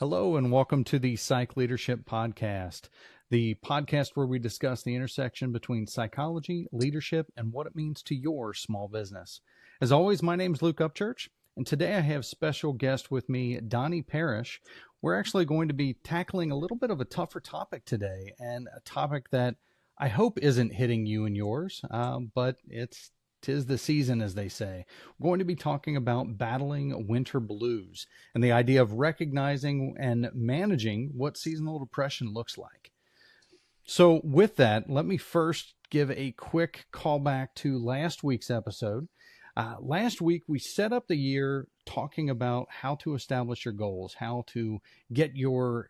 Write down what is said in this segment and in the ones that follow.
Hello, and welcome to the Psych Leadership Podcast, the podcast where we discuss the intersection between psychology, leadership, and what it means to your small business. As always, my name is Luke Upchurch, and today I have special guest with me, Donnie Parrish. We're actually going to be tackling a little bit of a tougher topic today, and a topic that I hope isn't hitting you and yours, but tis the season, as they say. We're going to be talking about battling winter blues and the idea of recognizing and managing what seasonal depression looks like. So with that, let me first give a quick callback to last week's episode. Last week, we set up the year talking about how to establish your goals, how to get your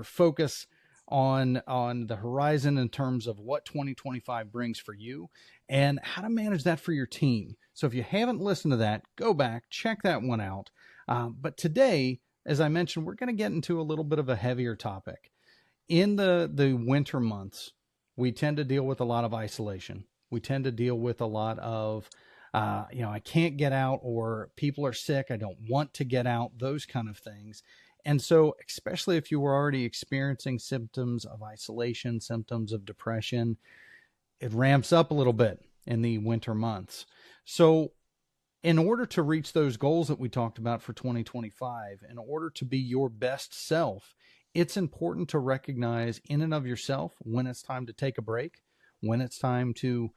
focus on the horizon in terms of what 2025 brings for you and how to manage that for your team. So if you haven't listened to that, go back, check that one out. But today, as I mentioned, we're going to get into a little bit of a heavier topic. In the winter months, we tend to deal with a lot of isolation. We tend to deal with a lot of, I can't get out, or people are sick, I don't want to get out, those kind of things. And so, especially if you were already experiencing symptoms of isolation, symptoms of depression, it ramps up a little bit in the winter months. So in order to reach those goals that we talked about for 2025, in order to be your best self, it's important to recognize in and of yourself when it's time to take a break, when it's time to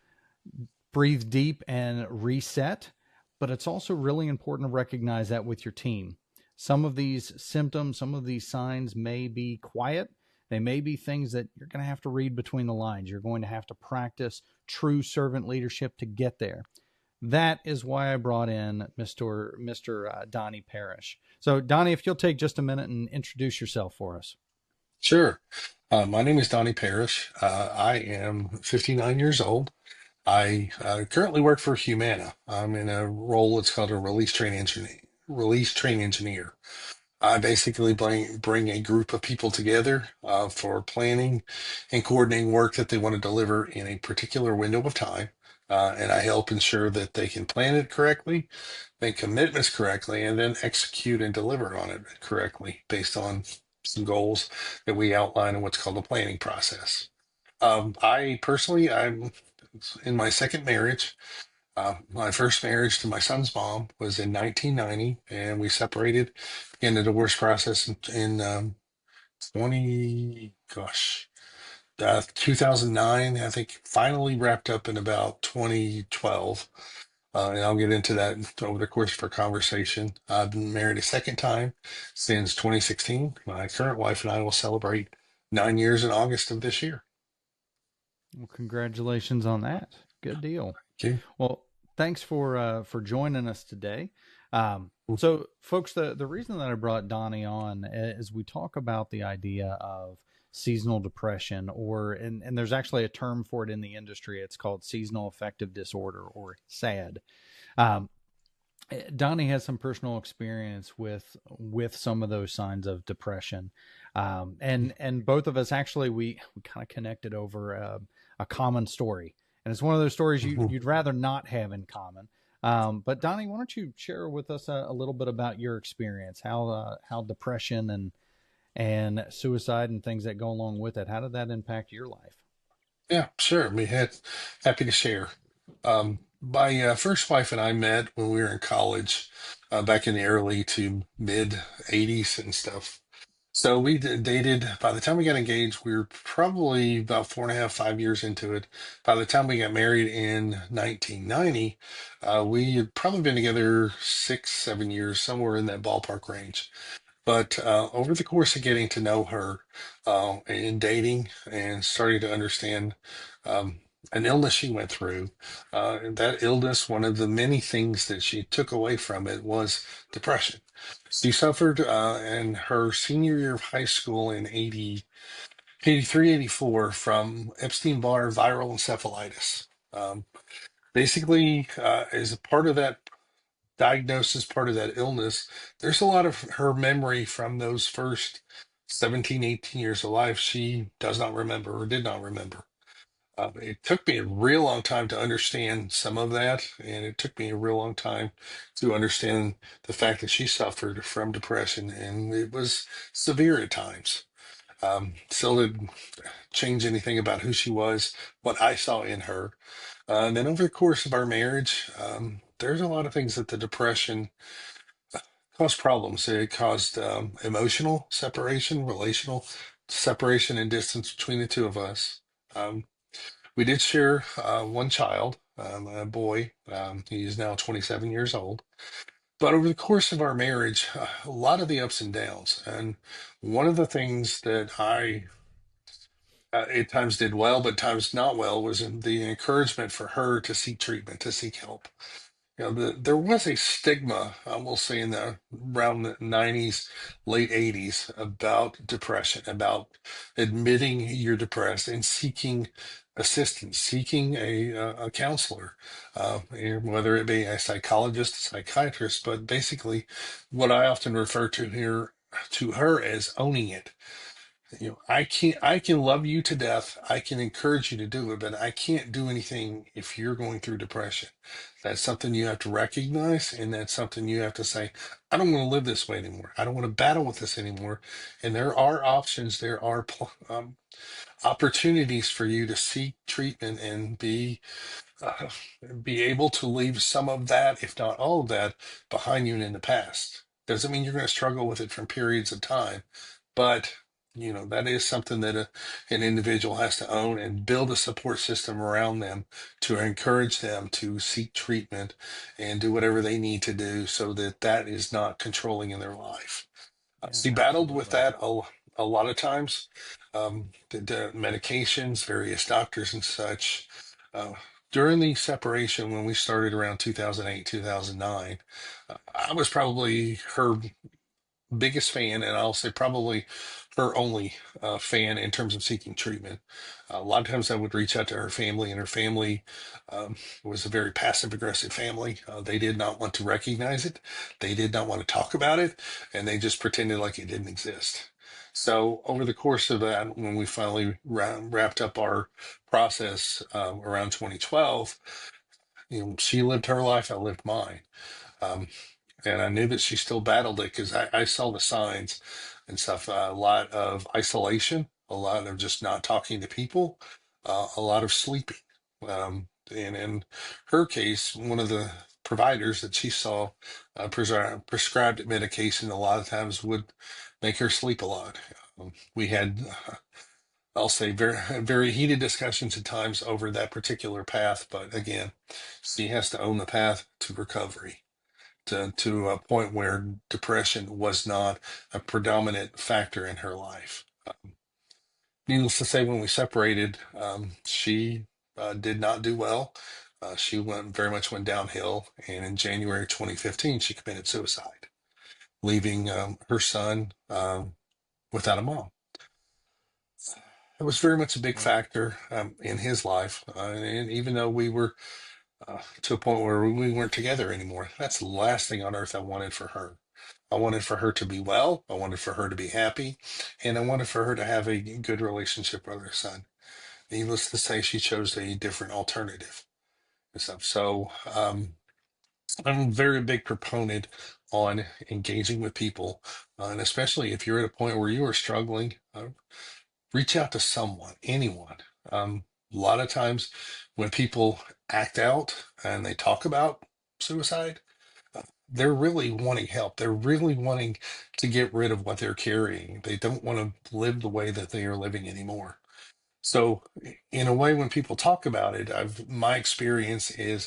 breathe deep and reset. But it's also really important to recognize that with your team. Some of these symptoms, some of these signs may be quiet. They may be things that you're going to have to read between the lines. You're going to have to practice true servant leadership to get there. That is why I brought in Mr. Donnie Parrish. So, Donnie, if you'll take just a minute and introduce yourself for us. Sure. My name is Donnie Parrish. I am 59 years old. I currently work for Humana. I'm in a role that's called a release train engineer. Release train engineer. I basically bring a group of people together for planning and coordinating work that they want to deliver in a particular window of time. And I help ensure that they can plan it correctly, make commitments correctly, and then execute and deliver on it correctly based on some goals that we outline in what's called the planning process. I personally, I'm in my second marriage. My first marriage to my son's mom was in 1990, and we separated in the divorce process in 20, 2009. I think finally wrapped up in about 2012. And I'll get into that over the course of our conversation. I've been married a second time since 2016. My current wife and I will celebrate 9 years in August of this year. Well, congratulations on that. Good deal. Okay. Well, thanks for joining us today. So, folks, the reason that I brought Donnie on is we talk about the idea of seasonal depression, and there's actually a term for it in the industry. It's called seasonal affective disorder, or SAD. Um, Donnie has some personal experience with some of those signs of depression, and both of us actually we kind of connected over a common story, and it's one of those stories Mhm. you'd rather not have in common. But Donnie, why don't you share with us a little bit about your experience, how depression and suicide and things that go along with it, how did that impact your life? Yeah, sure. Happy to share. My first wife and I met when we were in college, back in the early to mid 80s and stuff. So dated. By the time we got engaged, we were probably about 4.5, 5 years into it. By the time we got married in 1990, we had probably been together 6, 7 years, somewhere in that ballpark range. But over the course of getting to know her and dating and starting to understand um, an illness she went through, and that illness, one of the many things that she took away from it was depression. She suffered in her senior year of high school in 83, 84 from Epstein-Barr viral encephalitis. Basically, as a part of that diagnosis, part of that illness, there's a lot of her memory from those first 17, 18 years of life she does not remember or did not remember. It took me a real long time to understand some of that, and it took me a real long time to understand the fact that she suffered from depression, and it was severe at times. Still didn't change anything about who she was, what I saw in her. And then over the course of our marriage, there's a lot of things that the depression caused problems. It caused emotional separation, relational separation, and distance between the two of us. Um, we did share one child, a boy. He is now 27 years old. But over the course of our marriage, a lot of the ups and downs. And one of the things that I at times did well, but times not well, was in the encouragement for her to seek treatment, to seek help. There was a stigma, I will say, in the around the 90s, late 80s, about depression, about admitting you're depressed and seeking assistance, seeking a counselor, and whether it be a psychologist, a psychiatrist, but basically what I often refer to here to her as owning it. I can love you to death. I can encourage you to do it, but I can't do anything if you're going through depression. That's something you have to recognize, and that's something you have to say, I don't want to live this way anymore. I don't want to battle with this anymore. And there are options, there are opportunities for you to seek treatment and uh, be able to leave some of that, if not all of that, behind you and in the past. Doesn't mean you're going to struggle with it from periods of time, but that is something that an individual has to own and build a support system around them to encourage them to seek treatment and do whatever they need to do so that that is not controlling in their life. Yeah, She battled with absolutely. that a lot of times. The medications, various doctors and such. Uh, During the separation, when we started around 2008, 2009, I was probably her biggest fan, and I'll say probably her only fan in terms of seeking treatment. A lot of times I would reach out to her family, and her family was a very passive aggressive family. They did not want to recognize it, they did not want to talk about it, and they just pretended like it didn't exist. So, over the course of that, when we finally wrapped up our process around 2012, she lived her life, I lived mine. Um, and I knew that she still battled it because I saw the signs and stuff. A lot of isolation, a lot of just not talking to people, a lot of sleeping. And in her case, one of the providers that she saw prescribed medication a lot of times would make her sleep a lot. We had, I'll say, very heated discussions at times over that particular path. But again, she has to own the path to recovery to a point where depression was not a predominant factor in her life. Needless to say, when we separated, she did not do well. She very much went downhill, and in January 2015, she committed suicide, leaving her son without a mom. It was very much a big Wow. factor in his life, and even though we were to a point where we weren't together anymore. That's the last thing on earth I wanted for her. I wanted for her to be well. I wanted for her to be happy. And I wanted for her to have a good relationship with her son. Needless to say, she chose a different alternative and stuff. So I'm a very big proponent on engaging with people. And especially if you're at a point where you are struggling, reach out to someone, anyone. A lot of times when people act out and they talk about suicide, they're really wanting help. They're really wanting to get rid of what they're carrying. They don't want to live the way that they are living anymore. So, in a way, when people talk about it, my experience is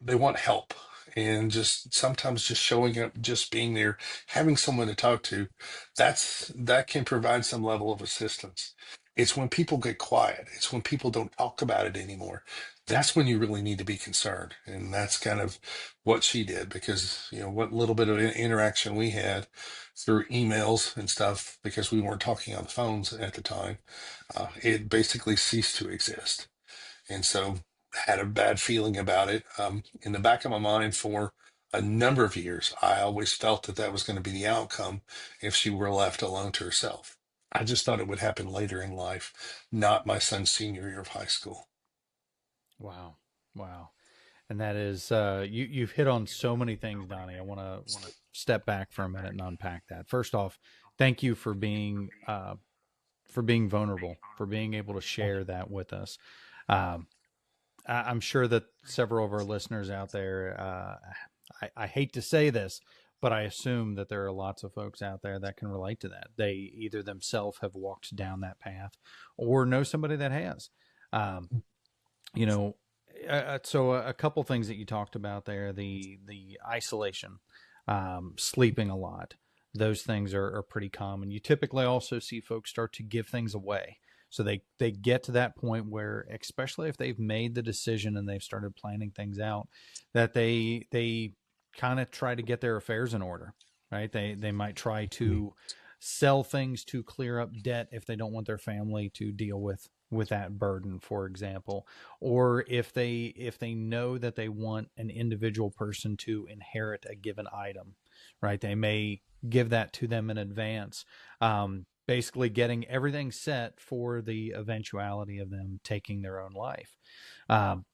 they want help, and just sometimes just showing up, just being there, having someone to talk to, that can provide some level of assistance. It's when people get quiet, it's when people don't talk about it anymore, that's when you really need to be concerned. And that's kind of what she did, because what little bit of interaction we had through emails and stuff, because we weren't talking on the phones at the time, it basically ceased to exist. And so had a bad feeling about it. In the back of my mind for a number of years, I always felt that that was going to be the outcome if she were left alone to herself. I just thought it would happen later in life, not my son's senior year of high school. Wow. Wow. And that is, you've hit on so many things, Donnie. I want to step back for a minute and unpack that. First off, thank you for being vulnerable, for being able to share that with us. Um, I'm sure that several of our listeners out there, I hate to say this, but I assume that there are lots of folks out there that can relate to that. They either themselves have walked down that path or know somebody that has. Um, you know, so a couple things that you talked about there, the isolation, sleeping a lot, those things are pretty common. You typically also see folks start to give things away. So they get to that point where, especially if they've made the decision and they've started planning things out, that they kind of try to get their affairs in order, right? They might try to sell things to clear up debt if they don't want their family to deal with that burden, for example, or if they know that they want an individual person to inherit a given item, right? They may give that to them in advance, basically getting everything set for the eventuality of them taking their own life. Um,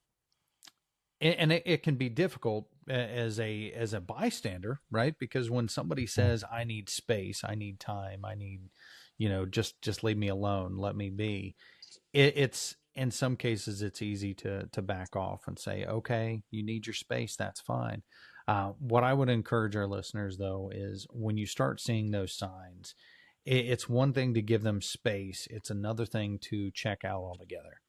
and it can be difficult as a bystander, right? Because when somebody says, "I need space, I need time, I need, just leave me alone, let me be," it's in some cases it's easy to back off and say, okay, you need your space, that's fine. What I would encourage our listeners, though, is when you start seeing those signs, it's one thing to give them space, it's another thing to check out altogether.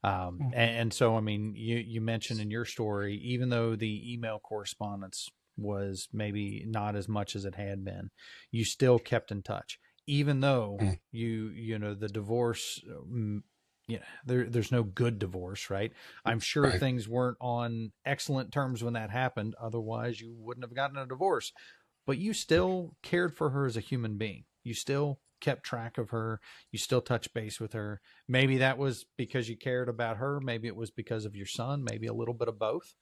And so, I mean, you mentioned in your story, even though the email correspondence was maybe not as much as it had been, you still kept in touch, even though the divorce, there's no good divorce, right? I'm sure Right. things weren't on excellent terms when that happened. Otherwise, you wouldn't have gotten a divorce. But you still cared for her as a human being. You still kept track of her. You still touched base with her. Maybe that was because you cared about her. Maybe it was because of your son. Maybe a little bit of both,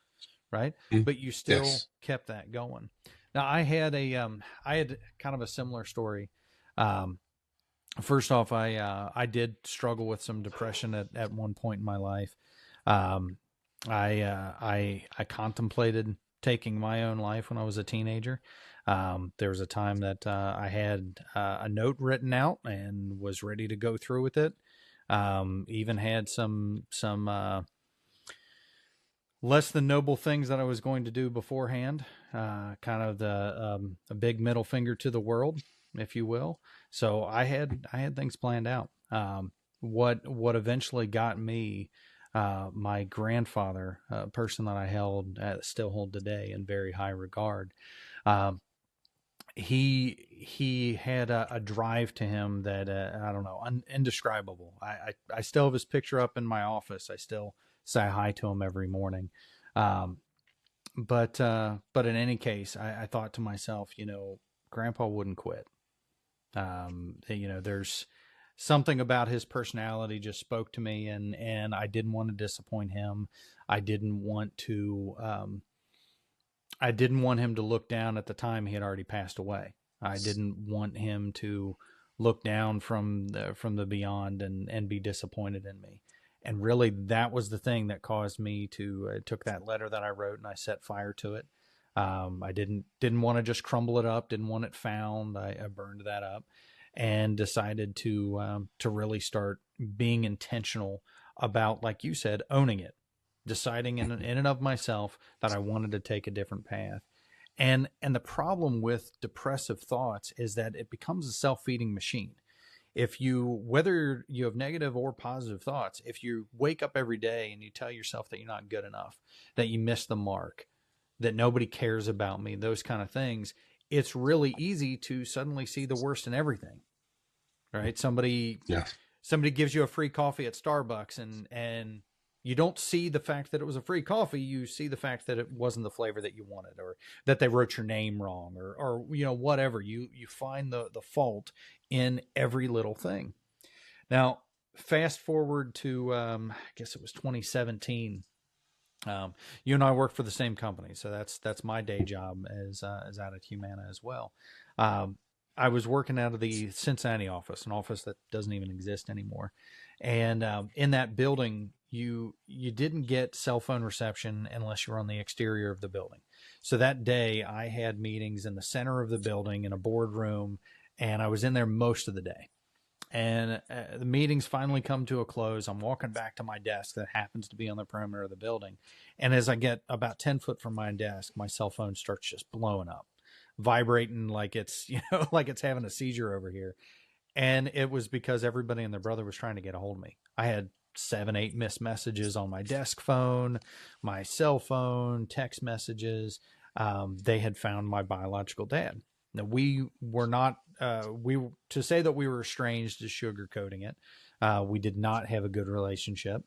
right? Mm. But you still Yes. kept that going. Now, I had kind of a similar story. Um, First off, I did struggle with some depression at one point in my life. Um, I contemplated taking my own life when I was a teenager. There was a time that I had a note written out and was ready to go through with it. Even had some less than noble things that I was going to do beforehand. Kind of the a big middle finger to the world, if you will. So I had things planned out. What eventually got me, my grandfather, a person that I still hold today in very high regard. Um, he had a drive to him that I don't know, indescribable. I still have his picture up in my office. I still say hi to him every morning. Um, but in any case, I thought to myself, Grandpa wouldn't quit. There's something about his personality just spoke to me, and I didn't want to disappoint him. I didn't want to. I didn't want him to look down. At the time he had already passed away. I didn't want him to look down from the beyond and be disappointed in me. And really, that was the thing that caused me to took that letter that I wrote and I set fire to it. I didn't want to just crumble it up. Didn't want it found. I burned that up and decided to really start being intentional about, like you said, owning it, deciding in and of myself that I wanted to take a different path. And the problem with depressive thoughts is that it becomes a self-feeding machine. If you, whether you have negative or positive thoughts, if you wake up every day and you tell yourself that you're not good enough, that you missed the mark, that nobody cares about me, those kind of things, it's really easy to suddenly see the worst in everything, right? Yes. Somebody gives you a free coffee at Starbucks, and you don't see the fact that it was a free coffee. You see the fact that it wasn't the flavor that you wanted, or that they wrote your name wrong, or whatever. You find the fault in every little thing. Now, fast forward to I guess it was 2017. You and I work for the same company, so that's my day job as out at Humana as well. Um, I was working out of the Cincinnati office, an office that doesn't even exist anymore. And in that building, you didn't get cell phone reception unless you were on the exterior of the building. So that day, I had meetings in the center of the building in a boardroom, and I was in there most of the day. And the meetings finally come to a close. I'm walking back to my desk that happens to be on the perimeter of the building. And as I get about 10 foot from my desk, my cell phone starts just blowing up, vibrating like it's, like it's having a seizure over here. And it was because everybody and their brother was trying to get a hold of me. I had 7, 8 missed messages on my desk phone, my cell phone, text messages. They had found my biological dad. Now, we were not, to say that we were estranged is sugarcoating it. We did not have a good relationship.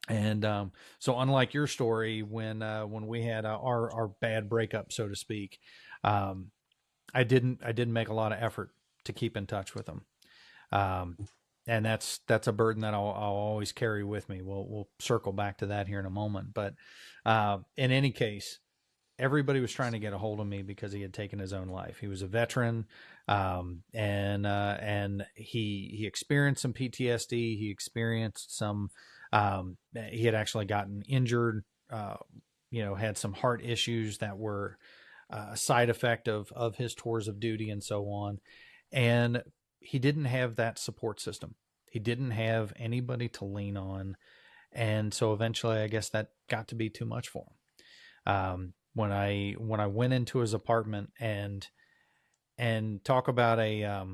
And so unlike your story, when we had our bad breakup, so to speak, I didn't make a lot of effort to keep in touch with him. And that's a burden that I'll always carry with me. We'll circle back to that here in a moment. But in any case, everybody was trying to get a hold of me because he had taken his own life. He was a veteran, and he experienced some PTSD. He experienced some. He had actually gotten injured. Had some heart issues that were a side effect of his tours of duty and so on. And he didn't have that support system. He didn't have anybody to lean on. And so eventually, I guess that got to be too much for him. When I went into his apartment and talk about I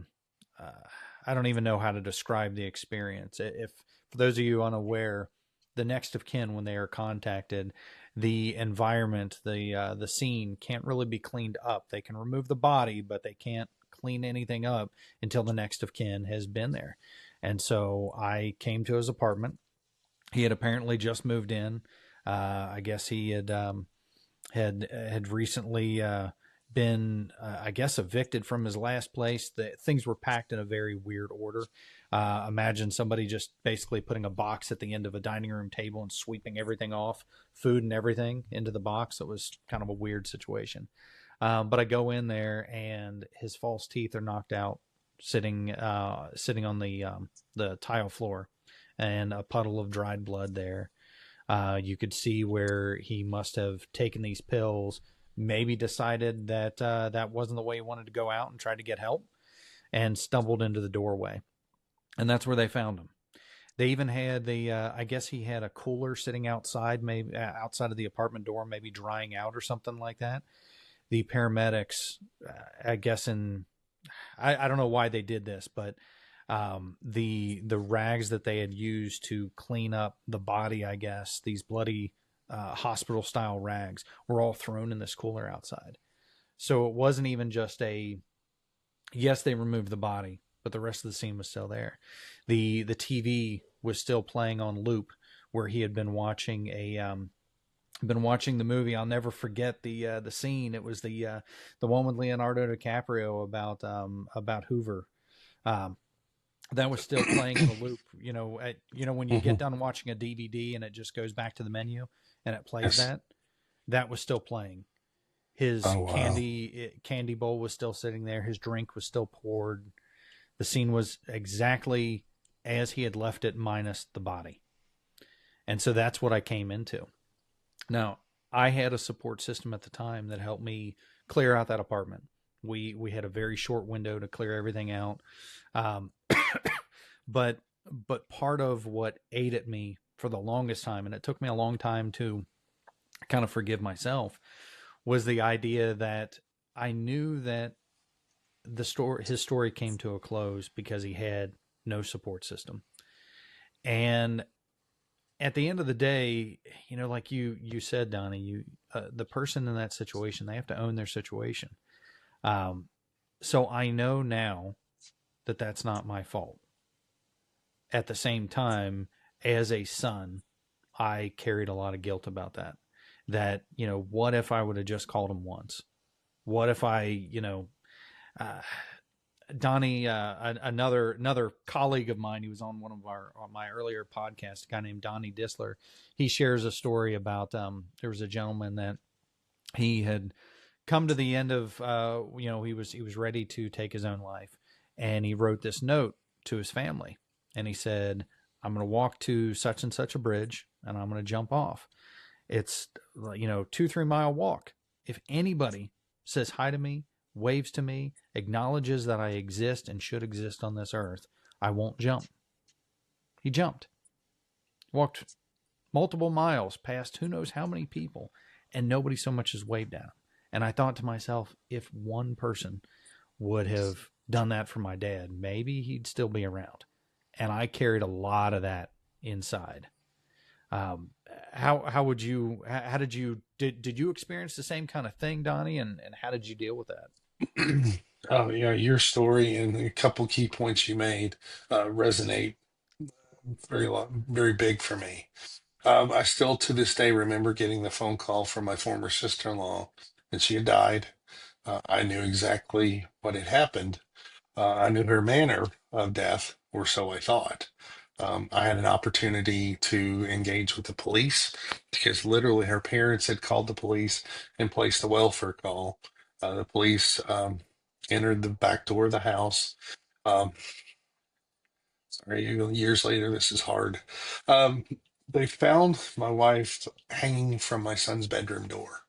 don't even know how to describe the experience. If for those of you unaware, the next of kin, when they are contacted, the environment, the scene can't really be cleaned up. They can remove the body, but they can't clean anything up until the next of kin has been there. And so I came to his apartment. He had apparently just moved in. I guess he had recently been, I guess, evicted from his last place. Things were packed in a very weird order. Imagine somebody just basically putting a box at the end of a dining room table and sweeping everything off, food and everything, into the box. It was kind of a weird situation. But I go in there and his false teeth are knocked out, sitting on the tile floor, and a puddle of dried blood there. You could see where he must have taken these pills, maybe decided that that wasn't the way he wanted to go out and tried to get help, and stumbled into the doorway. And that's where they found him. They even had I guess he had a cooler sitting outside, maybe outside of the apartment door, maybe drying out or something like that. The paramedics, I guess I don't know why they did this, but the rags that they had used to clean up the body, I guess, these bloody hospital style rags, were all thrown in this cooler outside. So it wasn't even just yes, they removed the body, but the rest of the scene was still there. The TV was still playing on loop where he had been watching the movie. I'll never forget the scene. It was the one with Leonardo DiCaprio about Hoover. That was still playing in the loop. When you get done watching a DVD and it just goes back to the menu and it plays that was still playing. His candy bowl was still sitting there. His drink was still poured. The scene was exactly as he had left it, minus the body. And so that's what I came into. Now, I had a support system at the time that helped me clear out that apartment. We had a very short window to clear everything out. But part of what ate at me for the longest time, and it took me a long time to kind of forgive myself, was the idea that I knew that his story came to a close because he had no support system. And at the end of the day, like you said, Donnie, the person in that situation, they have to own their situation. So I know now that that's not my fault. At the same time, as a son, I carried a lot of guilt about that. That, what if I would have just called him once? What if Donnie, another colleague of mine, he was on one of my earlier podcasts, a guy named Donnie Disler. He shares a story about there was a gentleman that he had come to the end of he was ready to take his own life, and he wrote this note to his family, and he said, "I'm going to walk to such and such a bridge, and I'm going to jump off. It's 2-3 mile walk. If anybody says hi to me, waves to me, acknowledges that I exist and should exist on this earth, I won't jump." He jumped, walked multiple miles past who knows how many people, and nobody so much as waved at him. And I thought to myself, if one person would have done that for my dad, maybe he'd still be around. And I carried a lot of that inside. How would you, how did you experience the same kind of thing, Donnie? And how did you deal with that? Oh, yeah, your story and a couple key points you made resonate very big for me. I still to this day remember getting the phone call from my former sister-in-law that she had died. I knew exactly what had happened. I knew her manner of death, or so I thought. I had an opportunity to engage with the police because literally her parents had called the police and placed a welfare call. The police entered the back door of the house. Um, Sorry, years later, this is hard. Um, they found my wife hanging from my son's bedroom door.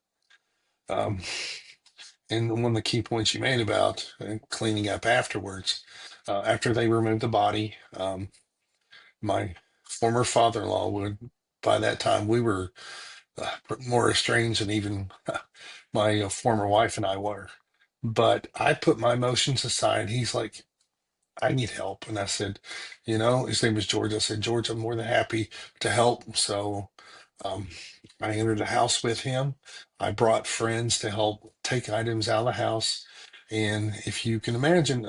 Um, and one of the key points you made about cleaning up afterwards, after they removed the body, my former father-in-law would, by that time, we were more estranged than even my former wife and I were. But I put my emotions aside. He's like, "I need help." And I said, his name was George. I said, "George, I'm more than happy to help." So um, I entered the house with him. I brought friends to help take items out of the house. And if you can imagine,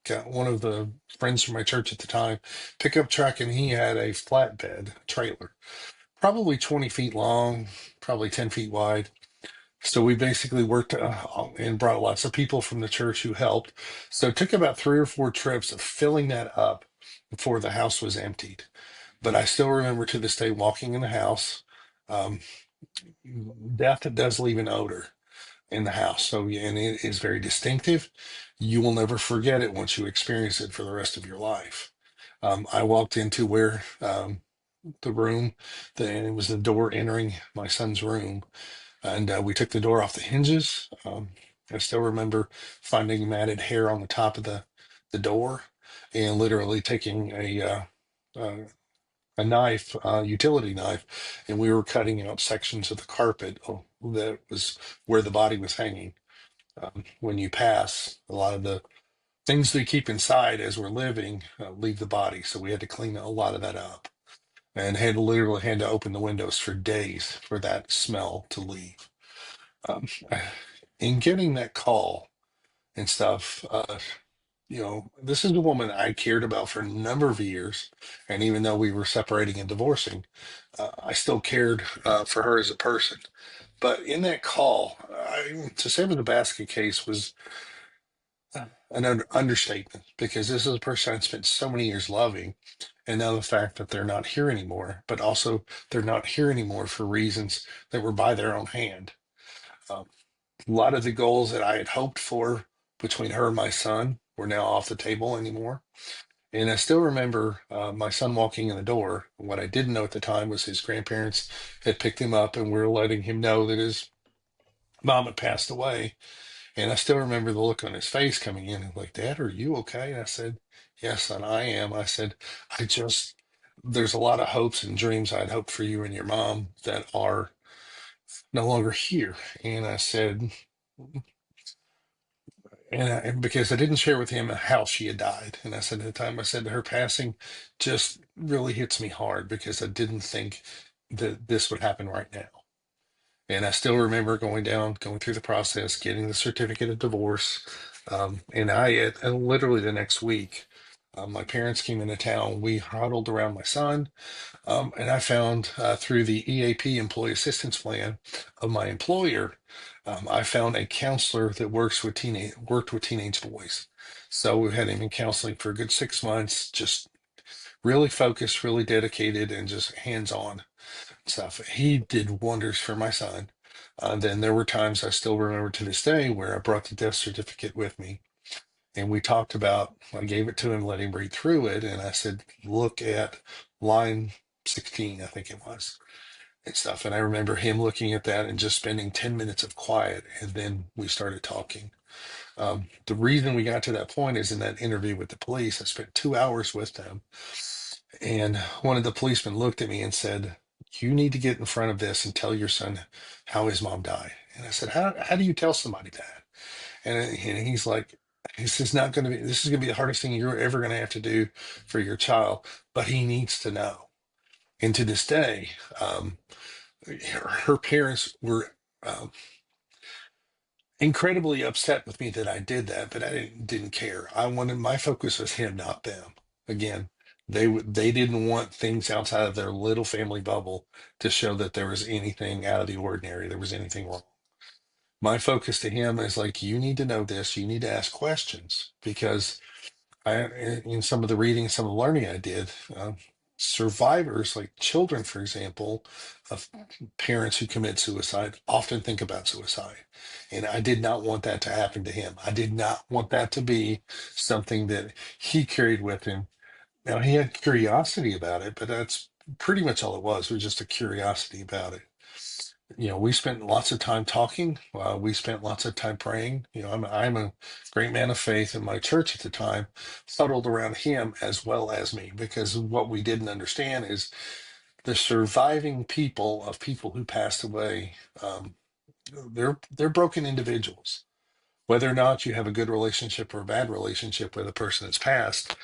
got one of the friends from my church at the time, pickup truck, and he had a flatbed trailer, probably 20 feet long, probably 10 feet wide. So we basically worked and brought lots of people from the church who helped. So it took about 3 or 4 trips of filling that up before the house was emptied. But I still remember to this day walking in the house. Um, Death does leave an odor in the house. So, yeah, and it is very distinctive. You will never forget it once you experience it for the rest of your life. I walked into where the room, and it was the door entering my son's room, and we took the door off the hinges. I still remember finding matted hair on the top of the door, and literally taking uh, a knife, utility knife, and we were cutting out sections of the carpet that was where the body was hanging. When you pass, a lot of the things we keep inside as we're living leave the body, so we had to clean a lot of that up, and literally had to open the windows for days for that smell to leave. um, in getting that call and stuff, this is a woman I cared about for a number of years. And even though we were separating and divorcing, I still cared for her as a person. But in that call, to say the basket case was an understatement because this is a person I spent so many years loving. And now the fact that they're not here anymore, but also they're not here anymore for reasons that were by their own hand. Um, a lot of the goals that I had hoped for between her and my son were now off the table anymore. And I still remember my son walking in the door. What I didn't know at the time was his grandparents had picked him up and were letting him know that his mom had passed away. And I still remember the look on his face coming in and like, "Dad, are you okay?" And I said, "Yes, son, I am." I said, I just, there's a lot of hopes and dreams I'd hoped for you and your mom that are no longer here. And I said, and because I didn't share with him how she had died, and I said at the time, I said her passing just really hits me hard because I didn't think that this would happen right now. And I still remember going through the process, getting the certificate of divorce, and literally the next week, my parents came into town. We huddled around my son, and I found through the EAP Employee Assistance Plan of my employer, I found a counselor that worked with teenage boys. So we had him in counseling for a good 6 months, just really focused, really dedicated, and just hands-on stuff. He did wonders for my son. Then there were times I still remember to this day where I brought the death certificate with me, and we talked about, I gave it to him, let him read through it, and I said, look at line 16, I think it was, and stuff. And I remember him looking at that and just spending 10 minutes of quiet, and then we started talking. The reason we got to that point is in that interview with the police. I spent 2 hours with them, and one of the policemen looked at me and said, "You need to get in front of this and tell your son how his mom died." And I said, "How do you tell somebody that?" And he's like, "This is not going to be. This is going to be the hardest thing you're ever going to have to do for your child, but he needs to know." And to this day, her parents were. Incredibly upset with me that I did that, but I didn't care. I wanted, my focus was him, not them. Again, they didn't want things outside of their little family bubble to show that there was anything out of the ordinary, there was anything wrong. My focus to him is like, you need to know this, you need to ask questions, because in some of the reading, some of the learning I did, survivors, like children, for example, of parents who commit suicide, often think about suicide. And I did not want that to happen to him. I did not want that to be something that he carried with him. Now, he had curiosity about it, but that's pretty much all it was just a curiosity about it. We spent lots of time talking. We spent lots of time praying. I'm a great man of faith, and my church at the time huddled around him as well as me, because what we didn't understand is the surviving people of people who passed away. They're broken individuals. Whether or not you have a good relationship or a bad relationship with a person that's passed,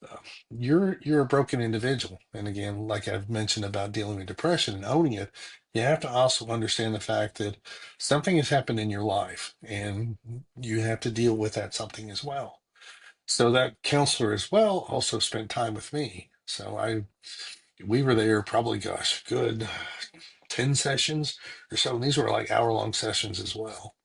uh, you're a broken individual. And again, like I've mentioned about dealing with depression and owning it, you have to also understand the fact that something has happened in your life, and you have to deal with that something as well. So that counselor as well also spent time with me. So we were there probably, gosh, good 10 sessions or so. And these were like hour-long sessions as well.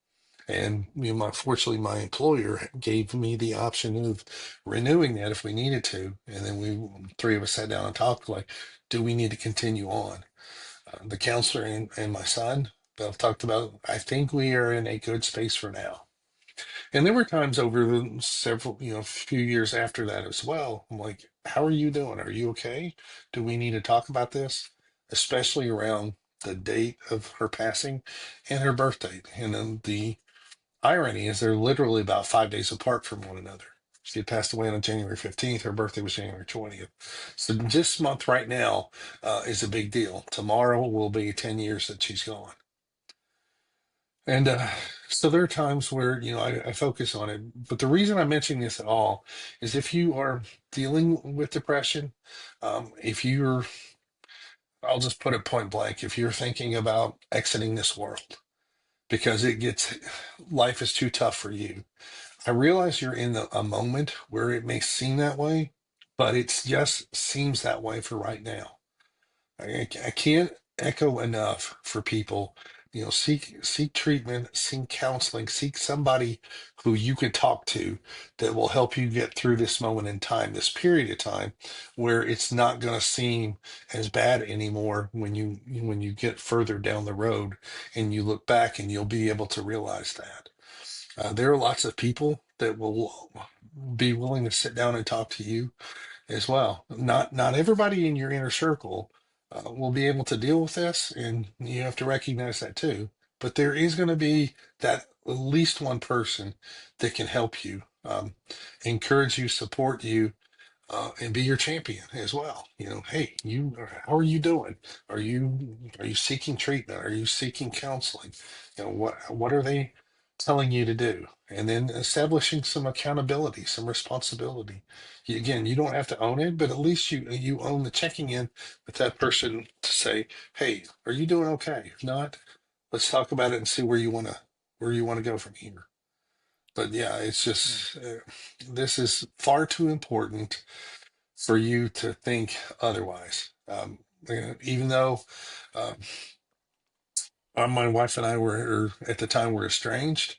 And fortunately, my employer gave me the option of renewing that if we needed to. And then we three of us sat down and talked, like, do we need to continue on? The counselor and my son both talked about, I think we are in a good space for now. And there were times over the several, few years after that as well. I'm like, how are you doing? Are you okay? Do we need to talk about this? Especially around the date of her passing and her birth date. And then the irony is they're literally about 5 days apart from one another. She had passed away on January 15th. Her birthday was January 20th. So this month right now is a big deal. Tomorrow will be 10 years that she's gone. And so there are times where, I focus on it. But the reason I'm mentioning this at all is if you are dealing with depression, if you're, I'll just put it point blank, if you're thinking about exiting this world because life is too tough for you. I realize you're in a moment where it may seem that way, but it just seems that way for right now. I can't echo enough for people, seek treatment, seek counseling, seek somebody who you can talk to that will help you get through this moment in time, this period of time where it's not going to seem as bad anymore when you get further down the road and you look back and you'll be able to realize that. There are lots of people that will be willing to sit down and talk to you as well. Not everybody in your inner circle will be able to deal with this, and you have to recognize that too. But there is going to be that at least one person that can help you, encourage you, support you, and be your champion as well. Hey, how are you doing? Are you seeking treatment? Are you seeking counseling? What are they telling you to do? And then establishing some accountability, some responsibility. Again, you don't have to own it, but at least you own the checking in with that person to say, "Hey, are you doing okay? If not, let's talk about it and see where you want to go from here." But yeah, it's Yeah. just this is far too important for you to think otherwise. Even though um, my wife and I were at the time were estranged,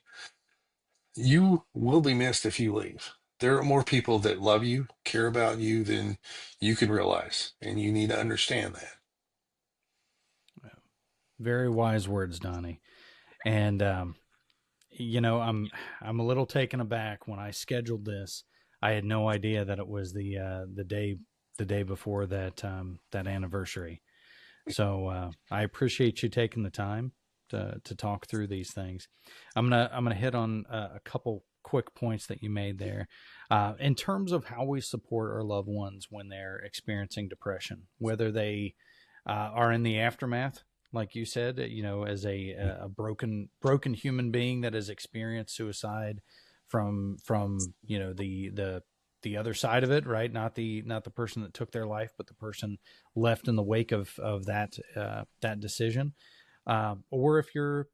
you will be missed if you leave. There are more people that love you, care about you than you can realize, and you need to understand that. Very wise words, Donnie. And, I'm a little taken aback when I scheduled this. I had no idea that it was the day before that anniversary. So I appreciate you taking the time to talk through these things. I'm gonna hit on a couple quick points that you made there, in terms of how we support our loved ones when they're experiencing depression, whether they are in the aftermath, like you said, as a broken human being that has experienced suicide from the other side of it, right? Not the person that took their life, but the person left in the wake of that decision. Or if you're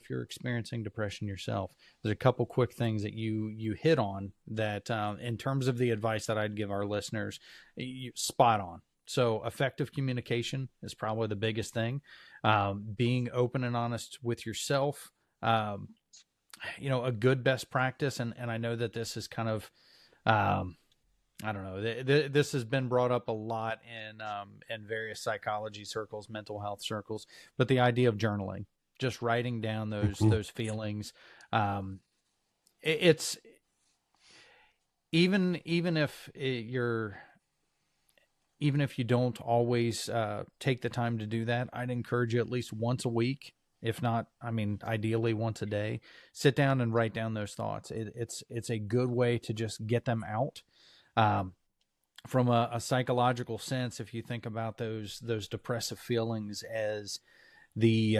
experiencing depression yourself, there's a couple quick things that you hit on that, in terms of the advice that I'd give our listeners, spot on. So effective communication is probably the biggest thing. Being open and honest with yourself, a good best practice, and I know that this is kind of, I don't know. This has been brought up a lot in various psychology circles, mental health circles, but the idea of journaling, just writing down those feelings, it's even if you don't always take the time to do that, I'd encourage you at least once a week, if not, I mean, ideally once a day, sit down and write down those thoughts. It's a good way to just get them out. From a psychological sense, if you think about those depressive feelings as the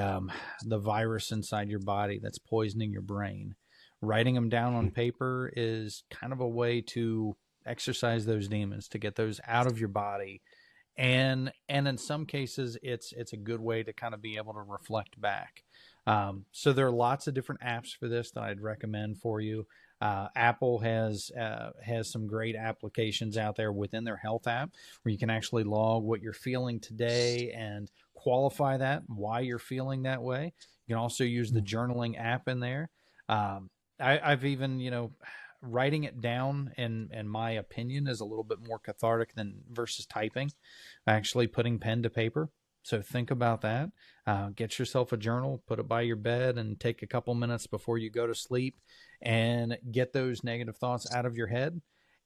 virus inside your body that's poisoning your brain, writing them down on paper is kind of a way to exercise those demons, to get those out of your body. And in some cases, it's a good way to kind of be able to reflect back. So there are lots of different apps for this that I'd recommend for you. Apple has some great applications out there within their health app where you can actually log what you're feeling today and qualify that, why you're feeling that way. You can also use the journaling app in there. I've even, writing it down, in my opinion, is a little bit more cathartic than versus typing, actually putting pen to paper. So think about that. Get yourself a journal, put it by your bed, and take a couple minutes before you go to sleep and get those negative thoughts out of your head.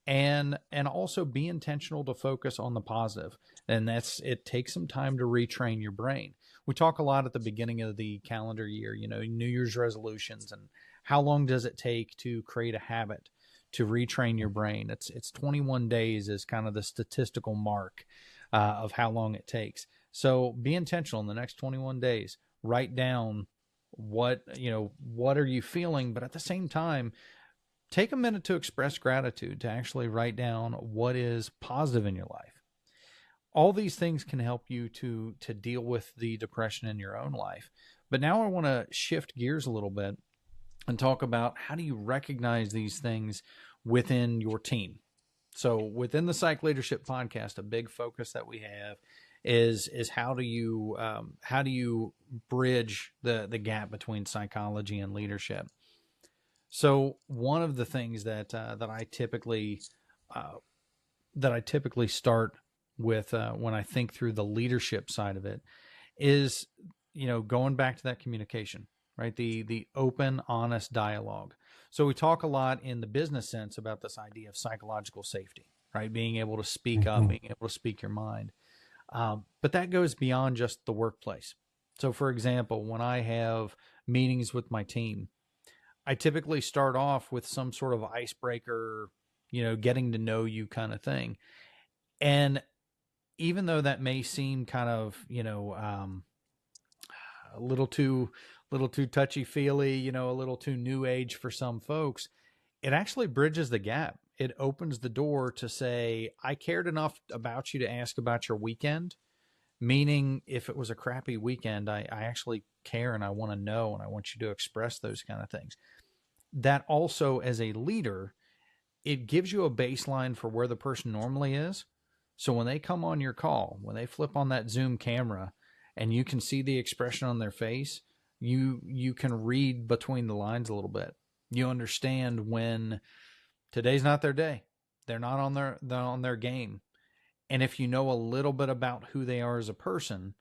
And also be intentional to focus on the positive. And it takes some time to retrain your brain. We talk a lot at the beginning of the calendar year, New Year's resolutions, and how long does it take to create a habit, to retrain your brain? It's 21 days is kind of the statistical mark of how long it takes. So be intentional in the next 21 days. Write down what are you feeling, but at the same time, take a minute to express gratitude, to actually write down what is positive in your life. All these things can help you to deal with the depression in your own life. But now I want to shift gears a little bit and talk about how do you recognize these things within your team. So within the Psych Leadership podcast, a big focus that we have is how do you bridge the gap between psychology and leadership. So one of the things that I typically start with when I think through the leadership side of it is, going back to that communication, right? The open, honest dialogue. So we talk a lot in the business sense about this idea of psychological safety, right? Being able to speak up, being able to speak your mind. But that goes beyond just the workplace. So for example, when I have meetings with my team, I typically start off with some sort of icebreaker, getting to know you kind of thing. And even though that may seem kind of, a little too touchy feely, a little too new age for some folks, it actually bridges the gap. It opens the door to say, I cared enough about you to ask about your weekend. Meaning, if it was a crappy weekend, I actually care and I want to know and I want you to express those kind of things. That also, as a leader, it gives you a baseline for where the person normally is. So when they come on your call, when they flip on that Zoom camera and you can see the expression on their face, you can read between the lines a little bit. You understand when today's not their day. They're not on their game. And if you know a little bit about who they are as a person,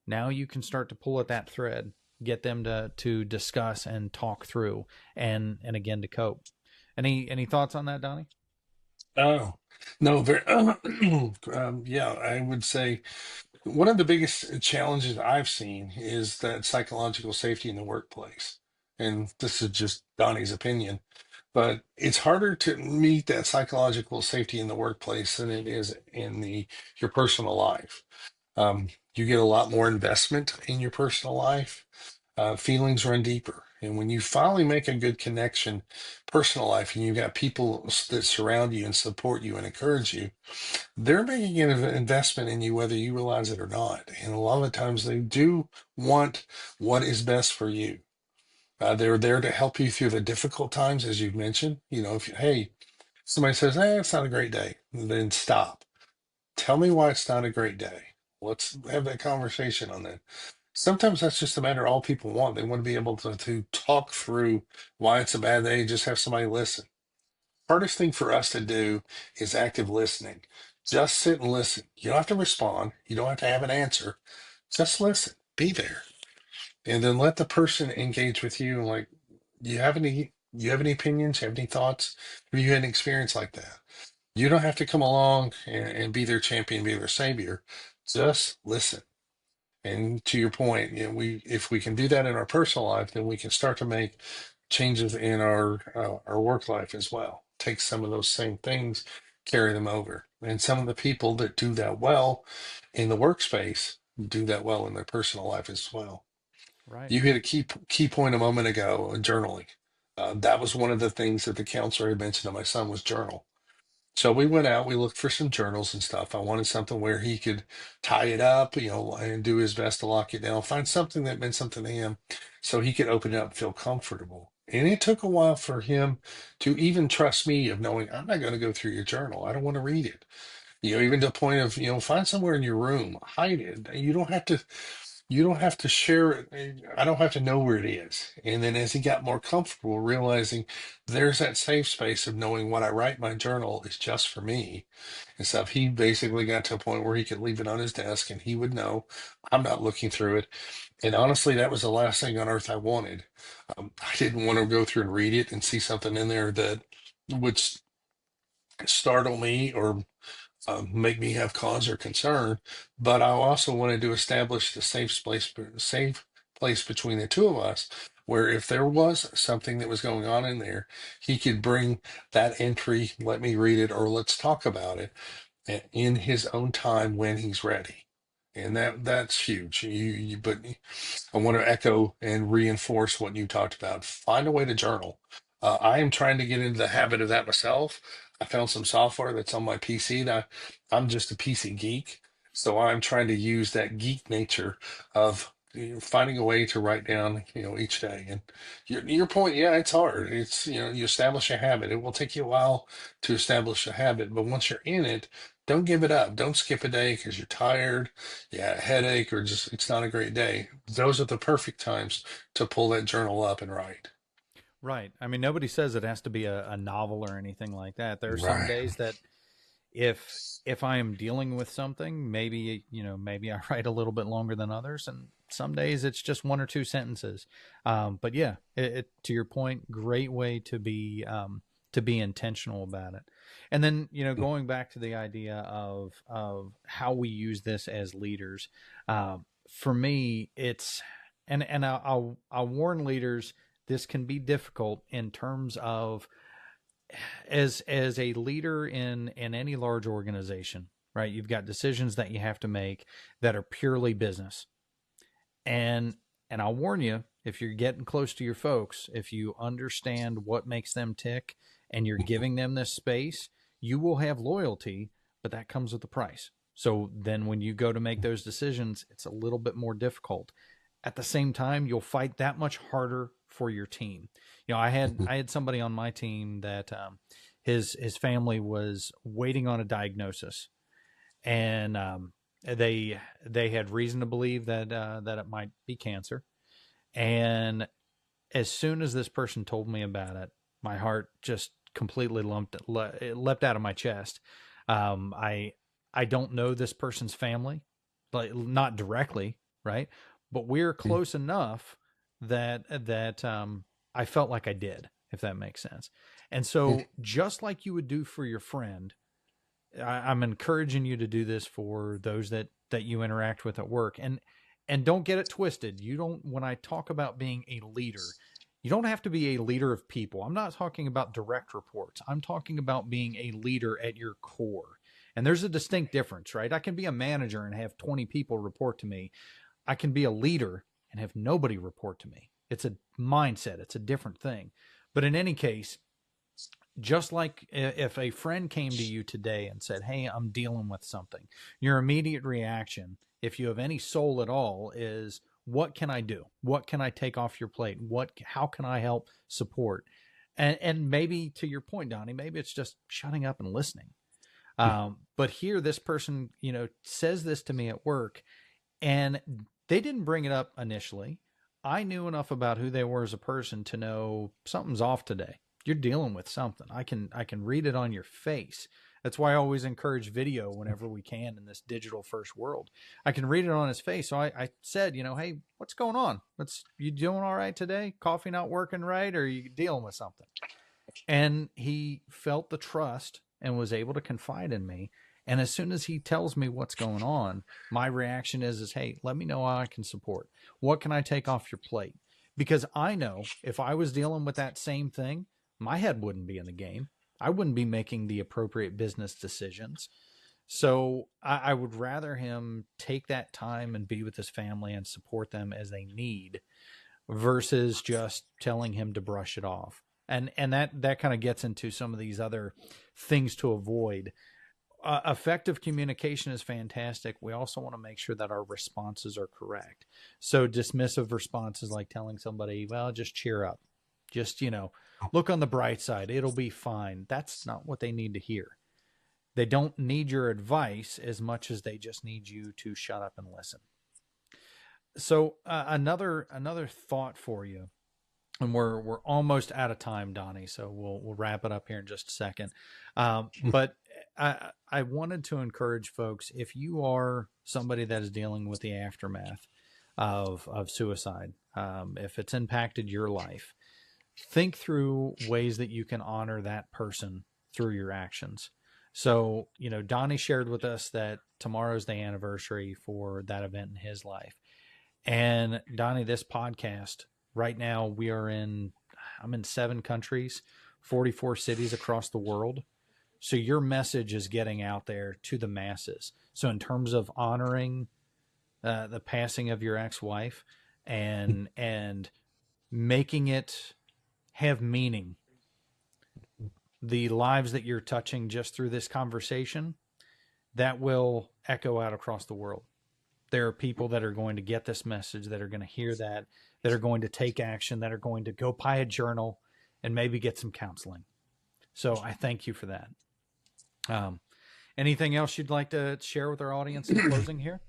now you can start to pull at that thread get them to discuss and talk through, and again to cope. Any thoughts on that, Donnie? Oh, no, very, yeah, I would say one of the biggest challenges I've seen is that psychological safety in the workplace. And this is just Donnie's opinion, but it's harder to meet that psychological safety in the workplace than it is in your personal life. You get a lot more investment in your personal life. Feelings run deeper. And when you finally make a good connection, personal life, and you've got people that surround you and support you and encourage you, they're making an investment in you, whether you realize it or not. And a lot of the times they do want what is best for you. They're there to help you through the difficult times, as you've mentioned. If hey, somebody says, "Hey, it's not a great day," then stop. Tell me why it's not a great day. Let's have that conversation on that. Sometimes that's just a matter all people want. They want to be able to talk through why it's a bad day, just have somebody listen. Hardest thing for us to do is active listening. Just sit and listen. You don't have to respond. You don't have to have an answer. Just listen. Be there. And then let the person engage with you. Like, you have any opinions? You have any thoughts? Have you had an experience like that? You don't have to come along and be their champion, be their savior. Just listen. And to your point, if we can do that in our personal life, then we can start to make changes in our work life as well. Take some of those same things, carry them over. And some of the people that do that well in the workspace do that well in their personal life as well. Right. You hit a key point a moment ago, journaling. That was one of the things that the counselor had mentioned to my son was journal. So we went out, we looked for some journals and stuff. I wanted something where he could tie it up, and do his best to lock it down, find something that meant something to him so he could open it up and feel comfortable. And it took a while for him to even trust me of knowing I'm not going to go through your journal. I don't want to read it. Even to the point of, find somewhere in your room, hide it. You don't have to share it. I don't have to know where it is. And then as he got more comfortable, realizing there's that safe space of knowing what I write in my journal is just for me and stuff. He basically got to a point where he could leave it on his desk and he would know I'm not looking through it. And honestly, that was the last thing on earth I wanted. I didn't want to go through and read it and see something in there that would startle me or make me have cause or concern, but I also wanted to establish the safe place between the two of us, where if there was something that was going on in there, he could bring that entry, let me read it, or let's talk about it in his own time when he's ready. And that's huge. But I want to echo and reinforce what you talked about. Find a way to journal. I am trying to get into the habit of that myself. I found some software that's on my PC. That I'm just a PC geek, so I'm trying to use that geek nature of finding a way to write down, each day. And your point, yeah, it's hard. It's you establish a habit. It will take you a while to establish a habit, but once you're in it, don't give it up. Don't skip a day because you're tired, yeah, a headache, or just it's not a great day. Those are the perfect times to pull that journal up and write. Right. I mean, nobody says it has to be a novel or anything like that. There are some Right. days that if I am dealing with something, maybe I write a little bit longer than others, and some days it's just one or two sentences. But yeah, to your point, great way to be intentional about it. And then going back to the idea of how we use this as leaders, for me, it's and I'll warn leaders this can be difficult in terms of as a leader in any large organization, right? You've got decisions that you have to make that are purely business. And I'll warn you, if you're getting close to your folks, if you understand what makes them tick and you're giving them this space, you will have loyalty, but that comes with a price. So then when you go to make those decisions, it's a little bit more difficult. At the same time, you'll fight that much harder for your team. I had somebody on my team that his family was waiting on a diagnosis, and they had reason to believe that it might be cancer. And as soon as this person told me about it, my heart just completely it leapt out of my chest. I don't know this person's family, like not directly, right? But we're close enough that I felt like I did, if that makes sense. And so, just like you would do for your friend, I'm encouraging you to do this for those that you interact with at work. And don't get it twisted. You don't. When I talk about being a leader, you don't have to be a leader of people. I'm not talking about direct reports. I'm talking about being a leader at your core. And there's a distinct difference, right? I can be a manager and have 20 people report to me. I can be a leader and have nobody report to me. It's a mindset. It's a different thing. But in any case, just like if a friend came to you today and said, "Hey, I'm dealing with something," your immediate reaction, if you have any soul at all, is, what can I do? What can I take off your plate? How can I help support? And maybe, to your point, Donnie, maybe it's just shutting up and listening. But here, this person, says this to me at work, and they didn't bring it up initially. I knew enough about who they were as a person to know something's off today. You're dealing with something. I can read it on your face. That's why I always encourage video whenever we can in this digital first world. I can read it on his face. So I said, "Hey, what's going on? You doing all right today? Coffee not working right? Or are you dealing with something?" And he felt the trust and was able to confide in me. And as soon as he tells me what's going on, my reaction is, "Hey, let me know how I can support. What can I take off your plate?" Because I know if I was dealing with that same thing, my head wouldn't be in the game. I wouldn't be making the appropriate business decisions. So I would rather him take that time and be with his family and support them as they need, versus just telling him to brush it off. And that kind of gets into some of these other things to avoid. Effective communication is fantastic. We also want to make sure that our responses are correct. So dismissive responses, like telling somebody, "Well, just cheer up. Just, look on the bright side. It'll be fine." That's not what they need to hear. They don't need your advice as much as they just need you to shut up and listen. So another thought for you, and we're almost out of time, Donnie. So we'll wrap it up here in just a second. But I wanted to encourage folks, if you are somebody that is dealing with the aftermath of suicide, if it's impacted your life, think through ways that you can honor that person through your actions. So, Donnie shared with us that tomorrow's the anniversary for that event in his life. And Donnie, this podcast right now, I'm in 7 countries, 44 cities across the world. So your message is getting out there to the masses. So in terms of honoring the passing of your ex-wife and making it have meaning, the lives that you're touching just through this conversation, that will echo out across the world. There are people that are going to get this message, that are going to hear that are going to take action, that are going to go buy a journal and maybe get some counseling. So I thank you for that. Anything else you'd like to share with our audience in closing here?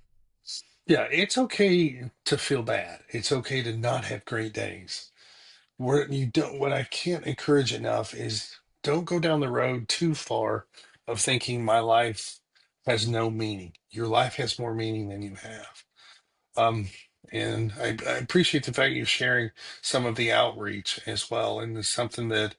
Yeah, it's okay to feel bad. It's okay to not have great days. What I can't encourage enough is, don't go down the road too far of thinking my life has no meaning. Your life has more meaning than you have. Um, and I appreciate the fact you're sharing some of the outreach as well. And it's something that,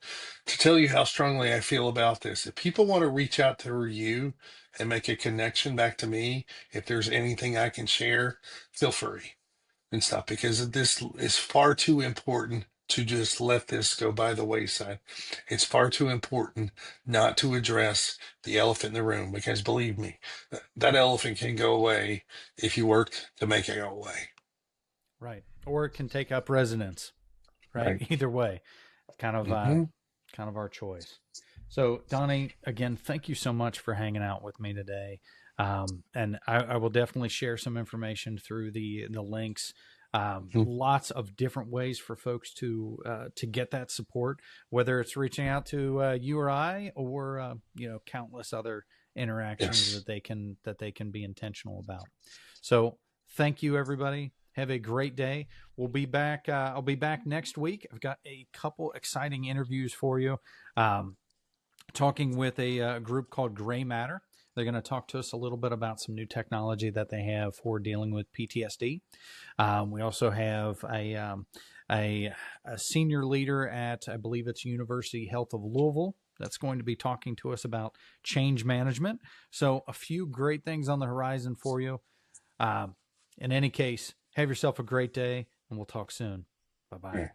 to tell you how strongly I feel about this, if people want to reach out to you and make a connection back to me, if there's anything I can share, feel free and stuff, because this is far too important to just let this go by the wayside. It's far too important not to address the elephant in the room, because believe me, that elephant can go away if you work to make it go away. Right. Or it can take up residence, right? Right. Either way, kind of Hmm. our choice. So Donnie, again, thank you so much for hanging out with me today. And I will definitely share some information through the links. Lots of different ways for folks to get that support, whether it's reaching out to you or I, or countless other interactions Yes. that they can be intentional about. So thank you, everybody. Have a great day. We'll be back. I'll be back next week. I've got a couple exciting interviews for you. Talking with a group called Gray Matter. They're going to talk to us a little bit about some new technology that they have for dealing with PTSD. We also have a senior leader at, I believe it's University Health of Louisville, that's going to be talking to us about change management. So a few great things on the horizon for you. In any case, have yourself a great day, and we'll talk soon. Bye-bye. Yeah.